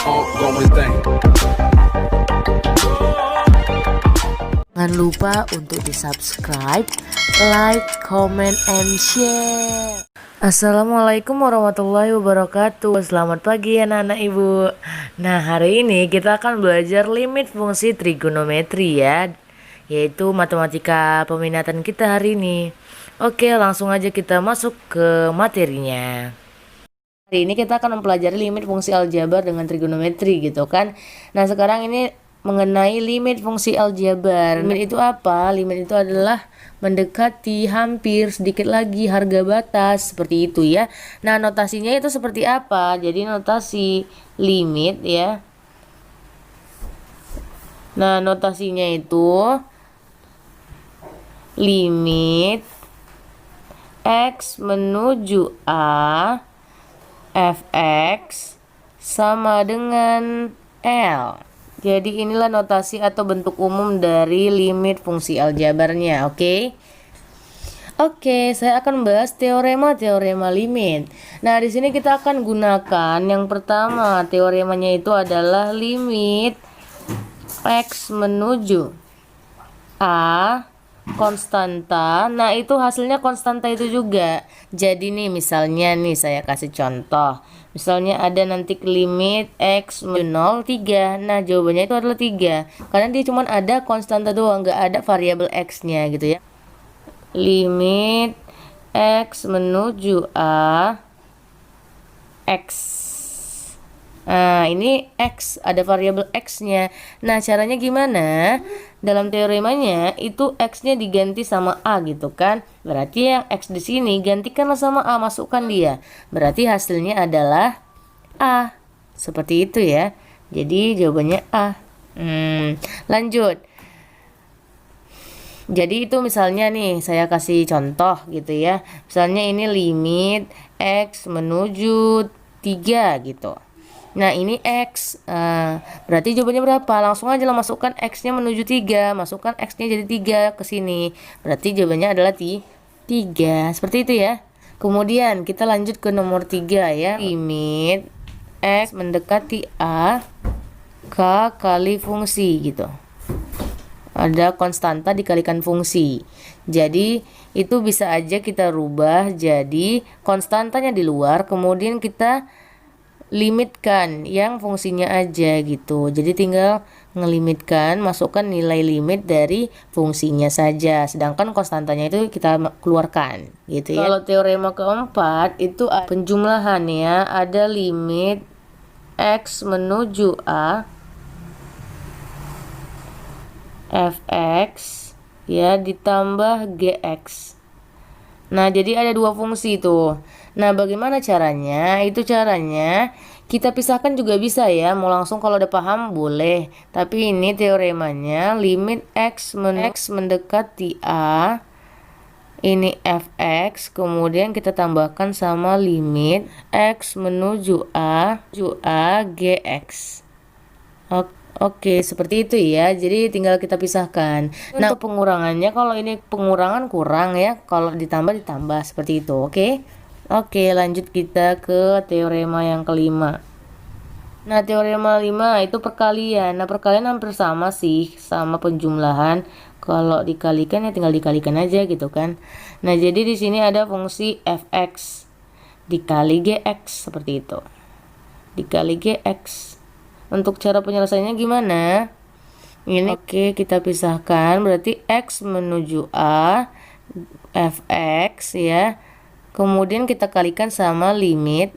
ongoing thing. Jangan lupa untuk di-subscribe, like, comment, and share. Assalamualaikum warahmatullahi wabarakatuh. Selamat pagi anak-anak ibu. Nah, hari ini kita akan belajar limit fungsi trigonometri ya, yaitu matematika peminatan kita hari ini. Oke, langsung aja kita masuk ke materinya. Hari ini kita akan mempelajari limit fungsi aljabar dengan trigonometri gitu kan. Nah, sekarang ini mengenai limit fungsi aljabar. Limit itu apa? Limit itu adalah mendekati, hampir, sedikit lagi, harga batas, seperti itu ya. Nah, notasinya itu seperti apa? Jadi notasi limit ya. Nah, notasinya itu limit X menuju A fx sama dengan L. Jadi inilah notasi atau bentuk umum dari limit fungsi aljabarnya, oke? Oke, saya akan membahas teorema limit. Nah, di sini kita akan gunakan yang pertama, teoremanya itu adalah limit X menuju A konstanta. Nah, itu hasilnya konstanta itu juga. Jadi nih misalnya nih saya kasih contoh. Misalnya ada nanti limit X menuju 0, 3. Nah, jawabannya itu adalah 3. Karena dia cuma ada konstanta doang, nggak ada variabel X-nya gitu ya. Limit X menuju A X. Nah, ini X, ada variabel X-nya. Nah, caranya gimana? Dalam teoremanya itu X-nya diganti sama A gitu kan. Berarti yang X di sini gantikanlah sama A, masukkan dia. Berarti hasilnya adalah A. Seperti itu ya. Jadi jawabannya A. Lanjut. Jadi itu misalnya nih saya kasih contoh gitu ya. Misalnya ini limit X menuju 3 gitu. Nah, ini X. Berarti jawabannya berapa? Langsung aja lah masukkan X-nya menuju 3. Masukkan X-nya jadi 3 ke sini. Berarti jawabannya adalah 3. Seperti itu ya. Kemudian kita lanjut ke nomor 3 ya. Limit X mendekati A K kali fungsi gitu. Ada konstanta dikalikan fungsi. Jadi itu bisa aja kita rubah jadi konstantanya di luar, kemudian kita limitkan yang fungsinya aja gitu. Jadi tinggal ngelimitkan, masukkan nilai limit dari fungsinya saja, sedangkan konstantanya itu kita keluarkan gitu ya. Kalau teorema keempat itu penjumlahan ya, ada limit X menuju A fx ya ditambah gx. Nah, jadi ada dua fungsi tuh. Nah, bagaimana caranya? Itu caranya kita pisahkan juga bisa ya. Mau langsung kalau udah paham boleh. Tapi ini teoremanya limit X mendekati A. Ini fx. Kemudian kita tambahkan sama limit X menuju A gx. Oke, seperti itu ya. Jadi tinggal kita pisahkan. Nah, untuk pengurangannya kalau ini pengurangan kurang ya, kalau ditambah seperti itu. Oke, lanjut kita ke teorema yang kelima. Nah, teorema 5 itu perkalian. Nah, perkalian hampir sama sih, sama penjumlahan. Kalau dikalikan ya tinggal dikalikan aja gitu kan. Nah, jadi di sini ada fungsi fx dikali gx seperti itu. Dikali gx. Untuk cara penyelesaiannya gimana? Ini oke, kita pisahkan. Berarti X menuju A fx ya. Kemudian kita kalikan sama limit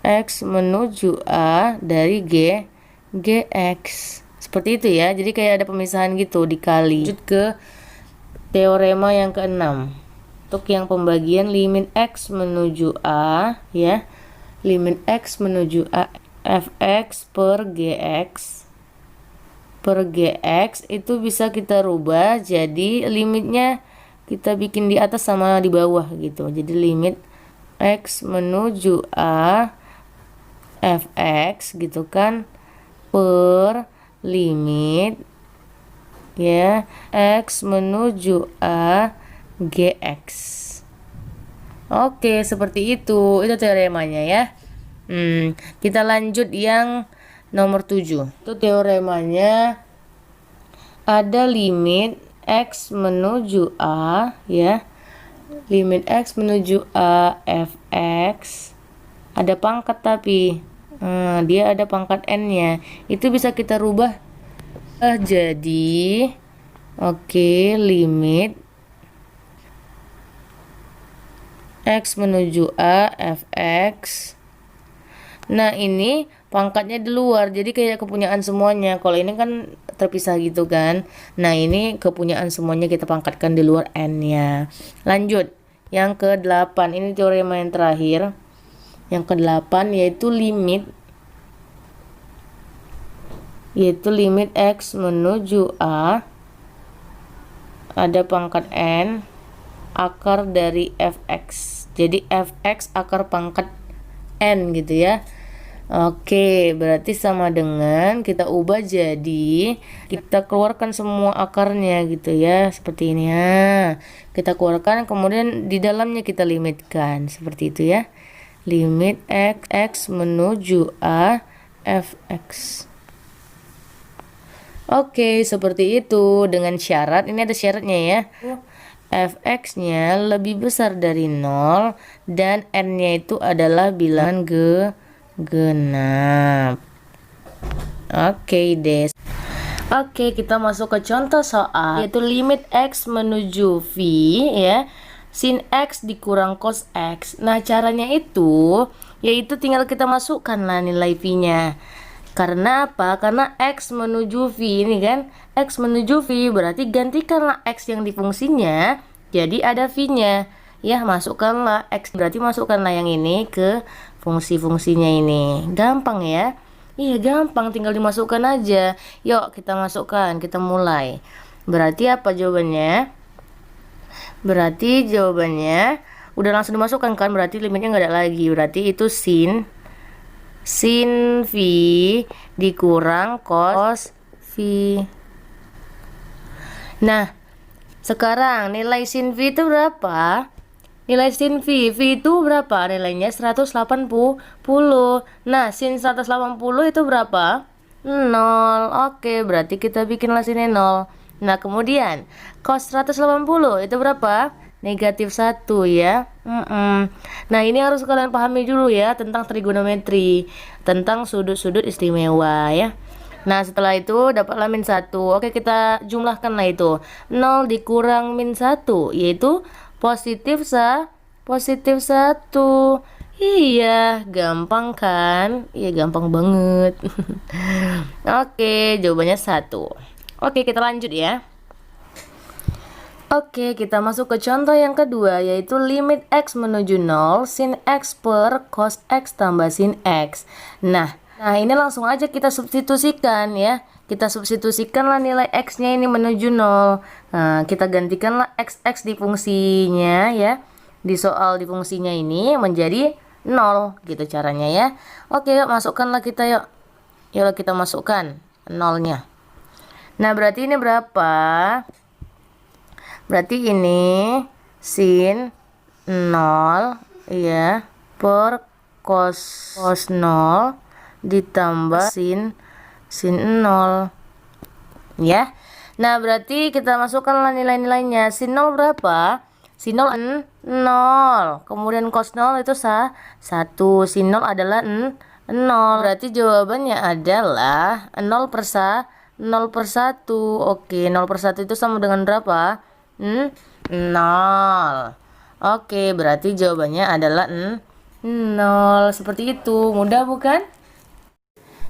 X menuju A dari gx. Seperti itu ya. Jadi kayak ada pemisahan gitu, dikali. Lanjut ke teorema yang keenam. Untuk yang pembagian limit X menuju A ya. Limit X menuju A fx per gx itu bisa kita rubah jadi limitnya kita bikin di atas sama di bawah gitu. Jadi limit X menuju A fx gitu kan per limit ya X menuju A gx. Oke, seperti itu teoremanya ya. Kita lanjut yang nomor 7. Itu teoremanya ada limit X menuju A ya. Limit X menuju A fx. Ada pangkat tapi dia ada pangkat n-nya. Itu bisa kita rubah jadi limit X menuju A fx. Nah ini pangkatnya di luar, jadi kayak kepunyaan semuanya. Kalau ini kan terpisah gitu kan. Nah ini kepunyaan semuanya kita pangkatkan di luar n-nya. Lanjut yang ke-8, ini teorema yang terakhir. Yang ke-8 yaitu limit X menuju A, ada pangkat n, akar dari fx. Jadi fx akar pangkat n gitu ya. Oke, berarti sama dengan kita ubah jadi kita keluarkan semua akarnya gitu ya, seperti ini ya. Kita keluarkan, kemudian di dalamnya kita limitkan seperti itu ya. Limit x menuju A fx. Oke, seperti itu dengan syarat, ini ada syaratnya ya. Fx-nya lebih besar dari 0 dan n-nya itu adalah bilangan genap. Oke deh. Oke, kita masuk ke contoh soal, yaitu limit X menuju V ya. Sin X dikurang cos X. Nah caranya itu yaitu tinggal kita masukkan lah nilai V-nya. Karena apa? Karena X menuju V ini kan, X menuju V berarti gantikanlah X yang di fungsinya jadi ada V-nya ya, masukkanlah X, berarti masukkanlah yang ini ke fungsi-fungsinya ini. Gampang ya. Iya gampang, tinggal dimasukkan aja. Yuk kita masukkan, kita mulai. Berarti apa jawabannya? Berarti jawabannya udah langsung dimasukkan kan, berarti limitnya nggak ada lagi. Berarti itu sin V dikurang cos V. Nah sekarang nilai sin V itu berapa? Nilai sin V itu berapa? Nilainya 180. Nah sin 180 itu berapa? 0. Oke, berarti kita bikinlah sini 0. Nah kemudian cos 180 itu berapa? Negatif 1 ya. Nah ini harus kalian pahami dulu ya tentang trigonometri, tentang sudut-sudut istimewa ya. Nah setelah itu dapatlah min 1. Oke, kita jumlahkanlah itu. 0 dikurang min 1 yaitu positif 1. Iya gampang kan? Iya gampang banget. Oke, jawabannya 1. Oke, kita lanjut ya. Oke, kita masuk ke contoh yang kedua, yaitu limit X menuju 0 sin X per cos X tambah sin X. Nah ini langsung aja kita substitusikan ya. Kita substitusikanlah nilai X-nya ini menuju 0. Nah, kita gantikanlah XX di fungsinya ya. Di soal di fungsinya ini menjadi 0 gitu caranya ya. Oke, yuk masukkanlah kita yuk. Yuk kita masukkan 0-nya. Nah, berarti ini berapa? Berarti ini sin 0 ya per cos 0 ditambah sin 0 ya. Nah berarti kita masukkanlah nilai-nilainya. Sin 0 berapa? Sin 0 0, kemudian cos 0 itu 1. Sin 0 adalah 0. Berarti jawabannya adalah 0 per 1. Oke, 0 per 1 itu sama dengan berapa? 0. Oke, berarti jawabannya adalah 0. Seperti itu, mudah bukan?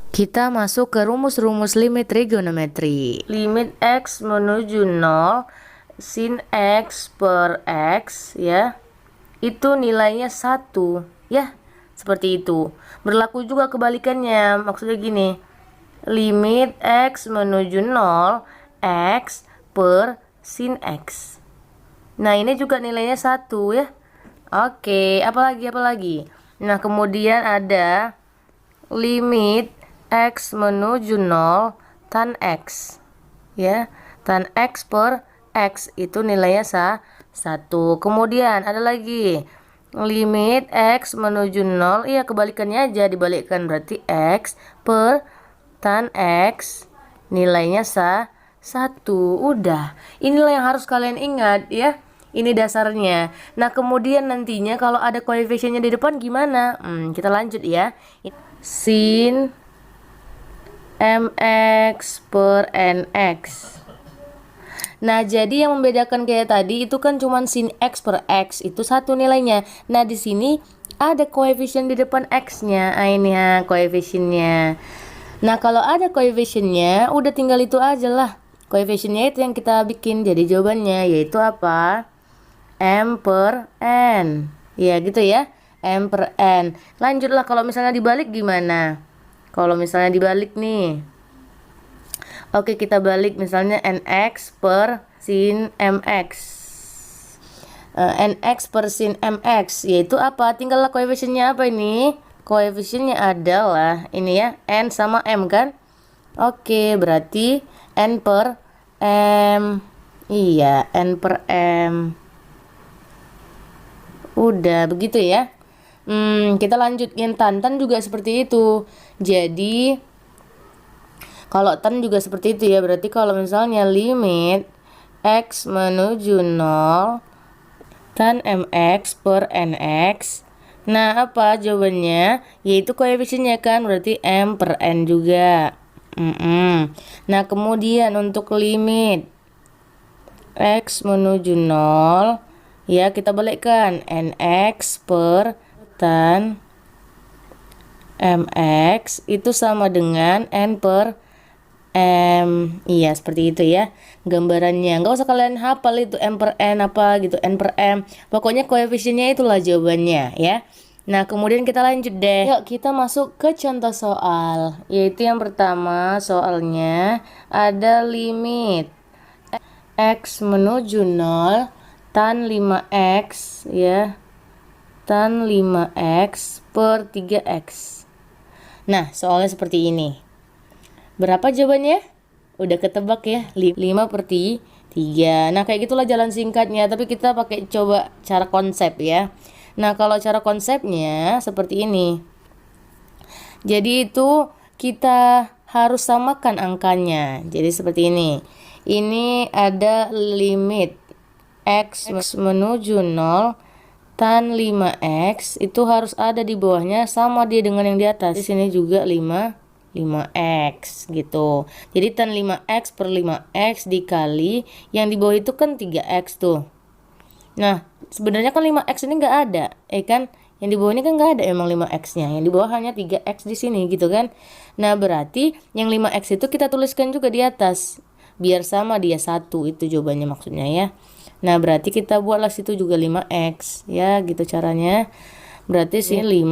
Kita masuk ke rumus-rumus limit trigonometri. Limit X menuju 0 sin X per X ya, itu nilainya 1 ya, seperti itu. Berlaku juga kebalikannya, maksudnya gini, limit X menuju 0 X per sin X. Nah ini juga nilainya 1 ya. Oke, apalagi. Nah kemudian ada limit X menuju 0 tan X ya, tan X per X itu nilainya 1. Kemudian ada lagi limit X menuju 0, iya kebalikannya aja, dibalikkan berarti X per tan X nilainya 1. Udah, inilah yang harus kalian ingat ya. Ini dasarnya. Nah kemudian nantinya kalau ada koefisiennya di depan gimana? Kita lanjut ya. Sin mx per nx. Nah, jadi yang membedakan kayak tadi itu kan cuman sin x per x, itu satu nilainya. Nah, di sini ada koefisien di depan x-nya. Ini ya koefisiennya. Nah, kalau ada koefisiennya, udah tinggal itu aja lah. Koefisiennya itu yang kita bikin. Jadi jawabannya yaitu apa? M per N. Ya, gitu ya. M per N. Lanjutlah kalau misalnya dibalik gimana? Kalau misalnya dibalik nih. Oke, kita balik misalnya nx per sin mx. Nx per sin mx yaitu apa? Tinggallah koefisiennya apa ini? Koefisiennya adalah ini ya, n sama m kan? Oke, berarti n per m. Iya, n per m. Udah begitu ya. Kita lanjutin tan juga seperti itu. Jadi kalau tan juga seperti itu ya, berarti kalau misalnya limit x menuju 0 tan mx per nx. Nah, apa jawabannya? Yaitu koefisiennya kan, berarti m per n juga. Nah, kemudian untuk limit x menuju 0, ya kita balikkan nx per tan mx itu sama dengan n per M. Iya seperti itu ya gambarannya. Nggak usah kalian hafal itu M per N apa gitu, N per M. Pokoknya koefisiennya itulah jawabannya ya. Nah kemudian kita lanjut deh. Yuk kita masuk ke contoh soal. Yaitu yang pertama soalnya ada limit X menuju 0 tan 5X ya. Tan 5X per 3X. Nah soalnya seperti ini. Berapa jawabannya? Udah ketebak ya, 5 per 3. Nah kayak gitulah jalan singkatnya, tapi kita pakai coba cara konsep ya. Nah kalau cara konsepnya seperti ini. Jadi itu kita harus samakan angkanya. Jadi seperti ini. Ini ada limit X menuju 0 tan 5X itu harus ada di bawahnya sama dia dengan yang di atas. Di sini juga 5x gitu. Jadi tan 5x per 5x dikali yang di bawah itu kan 3x tuh. Nah, sebenarnya kan 5x ini nggak ada, kan? Yang di bawah ini kan nggak ada emang 5x-nya. Yang di bawah hanya 3x di sini gitu kan. Nah, berarti yang 5x itu kita tuliskan juga di atas. Biar sama dia 1, itu jawabannya maksudnya ya. Nah, berarti kita buatlah situ juga 5x ya, gitu caranya. Berarti sini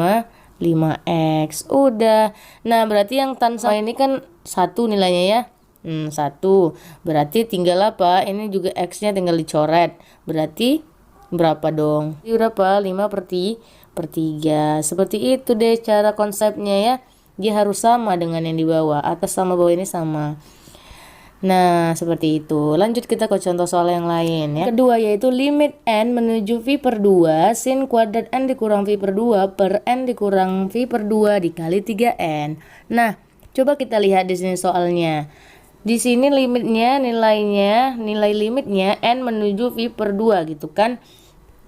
5x udah. Nah berarti yang tan sama ini kan 1 nilainya ya. 1 berarti tinggal apa, ini juga x nya tinggal dicoret, berarti berapa dong? Berapa? 5 per 3. Seperti itu deh cara konsepnya ya. Dia harus sama dengan yang di bawah, atas sama bawah ini sama. Nah seperti itu. Lanjut kita ke contoh soal yang lain ya. Kedua yaitu limit n menuju v per 2 sin kuadrat n dikurang v per 2 per n dikurang v per 2 dikali 3n. Nah coba kita lihat di sini soalnya. Di sini limitnya nilai limitnya n menuju v per 2 gitu kan.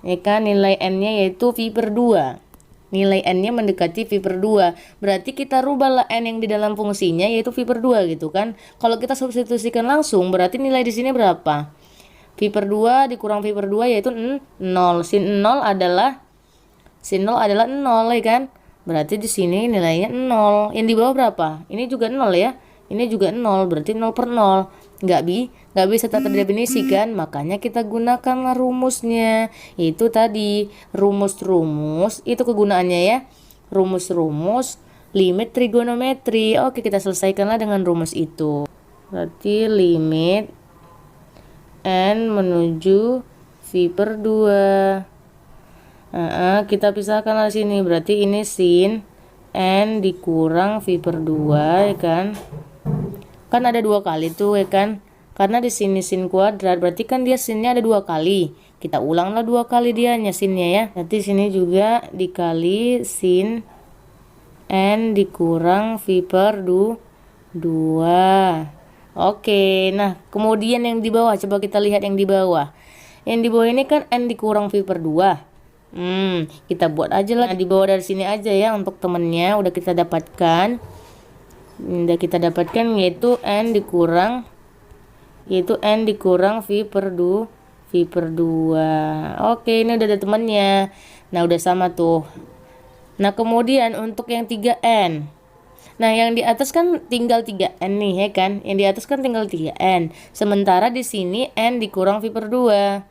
Ya kan nilai n nya yaitu v per 2. Nilai n-nya mendekati v per 2. Berarti kita rubahlah n yang di dalam fungsinya yaitu v per 2 gitu kan. Kalau kita substitusikan langsung berarti nilai di sini berapa? V per 2 dikurang v per 2 yaitu 0. Sin 0 adalah 0 ya kan? Berarti di sini nilainya 0. Yang di bawah berapa? Ini juga 0 ya. Ini juga 0, berarti 0 per 0. Nggak bisa tata definisi kan, makanya kita gunakan rumusnya. Itu tadi rumus itu kegunaannya ya. Rumus limit trigonometri. Oke, kita selesaikanlah dengan rumus itu. Berarti limit n menuju v per 2. Kita pisahkan di sini. Berarti ini sin n dikurang v per 2 ya kan. Kan ada 2 kali tuh ya kan. Karena di sini sin kuadrat berarti kan dia sinnya ada 2 kali. Kita ulanglah 2 kali dianya sinnya ya. Nanti sini juga dikali sin n dikurang V per 2. Oke, nah kemudian yang di bawah, coba kita lihat yang di bawah. Yang di bawah ini kan n dikurang V per 2. Kita buat aja lah di bawah dari sini aja ya untuk temennya. Udah kita dapatkan. Yaitu n dikurang V per 2. Oke, ini udah ada temannya. Nah, udah sama tuh. Nah, kemudian untuk yang 3n. Nah, yang di atas kan tinggal 3n nih ya kan? Yang di atas kan tinggal 3n. Sementara di sini n dikurang V per 2.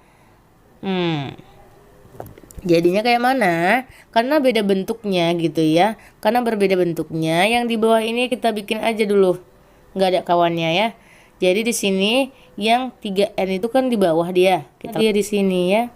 Jadinya kayak mana? Karena beda bentuknya gitu ya. Karena berbeda bentuknya, yang di bawah ini kita bikin aja dulu. Nggak ada kawannya ya. Jadi di sini yang 3n itu kan di bawah dia. Dia di sini ya.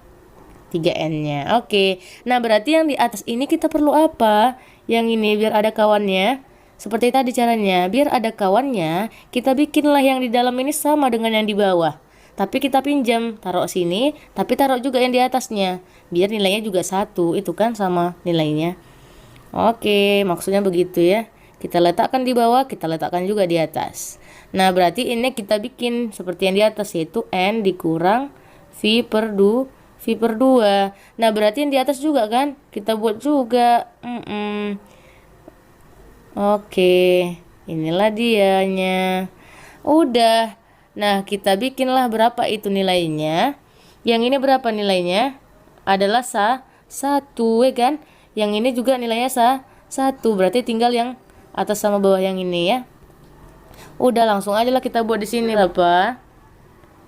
3n-nya. Oke. Nah, berarti yang di atas ini kita perlu apa? Yang ini biar ada kawannya. Seperti tadi caranya. Biar ada kawannya, kita bikinlah yang di dalam ini sama dengan yang di bawah. Tapi kita pinjam, taruh sini, tapi taruh juga yang di atasnya. Biar nilainya juga satu, itu kan sama nilainya. Oke, maksudnya begitu ya. Kita letakkan di bawah, kita letakkan juga di atas. Nah, berarti ini kita bikin seperti yang di atas, yaitu n dikurang V per 2. Nah, berarti yang di atas juga kan? Kita buat juga. Oke, inilah dianya. Udah. Nah, kita bikinlah berapa itu nilainya. Yang ini berapa nilainya? Adalah 1 ya kan? Yang ini juga nilainya 1. Berarti tinggal yang atas sama bawah yang ini ya. Udah, langsung aja lah kita buat di sini berapa?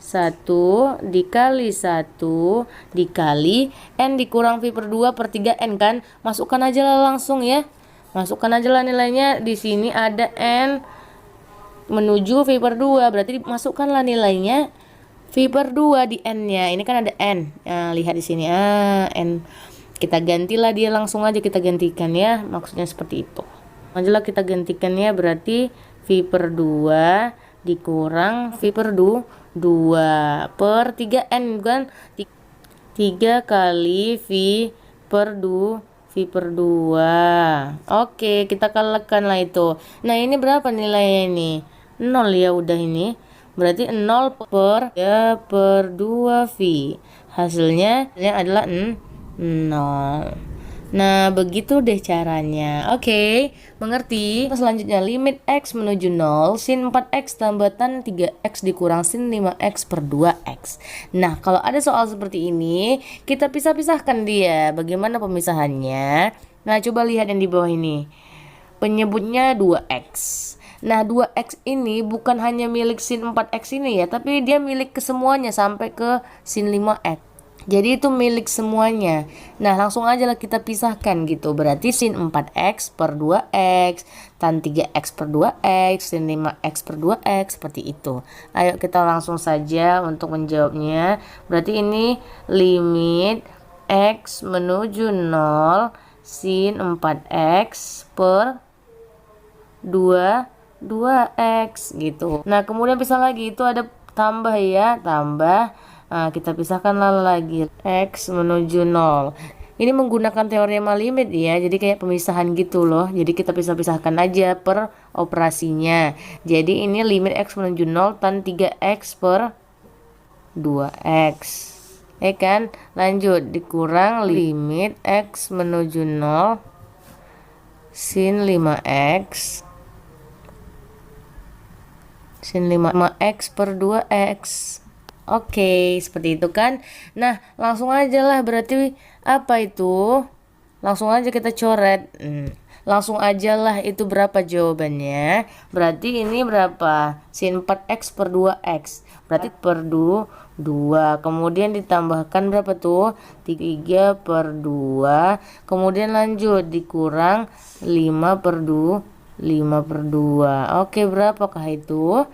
1 dikali 1 dikali n dikurang V per 2 per 3n kan? Masukkan aja lah langsung ya. Masukkan aja lah nilainya. Di sini ada n menuju V per 2. Berarti masukkanlah nilainya V per 2 di n-nya. Ini kan ada n. Nah, lihat di sini. N. Kita gantilah dia langsung aja kita gantikan ya. Maksudnya seperti itu. Ajalah kita gantikan ya. Berarti V per 2 dikurang V per 2 per 3n kan? 3 kali V per 2. Oke, kita kalikan lah itu. Nah, ini berapa nilainya ini? 0 ya udah ini. Berarti 0 per 2V. Hasilnya adalah 0. Nah, begitu deh caranya. Oke, mengerti? Selanjutnya, limit X menuju 0, sin 4X tambah tan 3X dikurang sin 5X per 2X. Nah, kalau ada soal seperti ini, kita pisah-pisahkan dia. Bagaimana pemisahannya? Nah, coba lihat yang di bawah ini. Penyebutnya 2X. Nah, 2X ini bukan hanya milik sin 4X ini ya, tapi dia milik kesemuanya sampai ke sin 5X. Jadi itu milik semuanya. Nah, langsung aja lah kita pisahkan gitu. Berarti sin 4X per 2X, tan 3X per 2X, sin 5X per 2X, seperti itu. Ayo kita langsung saja untuk menjawabnya. Berarti ini limit X menuju 0, sin 4X per 2X gitu. Nah, kemudian pisah lagi. Itu ada tambah ya, tambah. Nah, kita pisahkan lagi X menuju 0. Ini menggunakan teorema limit ya. Jadi kayak pemisahan gitu loh. Jadi kita pisah-pisahkan aja per operasinya. Jadi ini limit X menuju 0 tan 3X per 2X. Kan? Lanjut dikurang limit X menuju 0 sin 5X per 2X. Oke, seperti itu kan. Nah, langsung aja lah. Berarti apa itu? Langsung aja kita coret. Langsung aja lah itu berapa jawabannya. Berarti ini berapa? Sin 4X per 2X. Berarti per 2. Kemudian ditambahkan berapa tuh? 3 per 2. Kemudian lanjut dikurang 5 per 2. Oke, berapakah itu?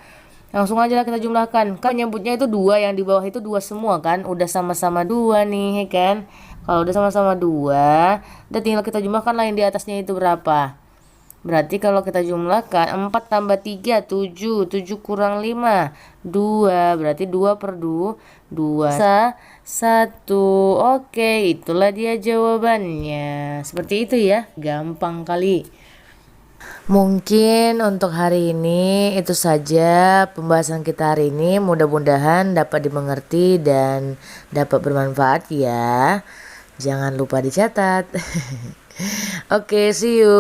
Langsung aja lah kita jumlahkan. Kan nyebutnya itu 2, yang di bawah itu 2 semua kan. Udah sama-sama 2 nih kan. Kalau udah sama-sama 2, udah tinggal kita jumlahkan lah yang di atasnya itu berapa. Berarti kalau kita jumlahkan 4 tambah 3 7, 7 kurang 5 2, berarti 2 per 2 1. Oke, itulah dia jawabannya. Seperti itu ya, gampang kali. Mungkin untuk hari ini itu saja pembahasan kita hari ini. Mudah-mudahan dapat dimengerti dan dapat bermanfaat ya. Jangan lupa dicatat. Oke, see you.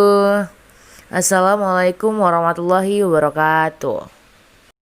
Assalamualaikum warahmatullahi wabarakatuh.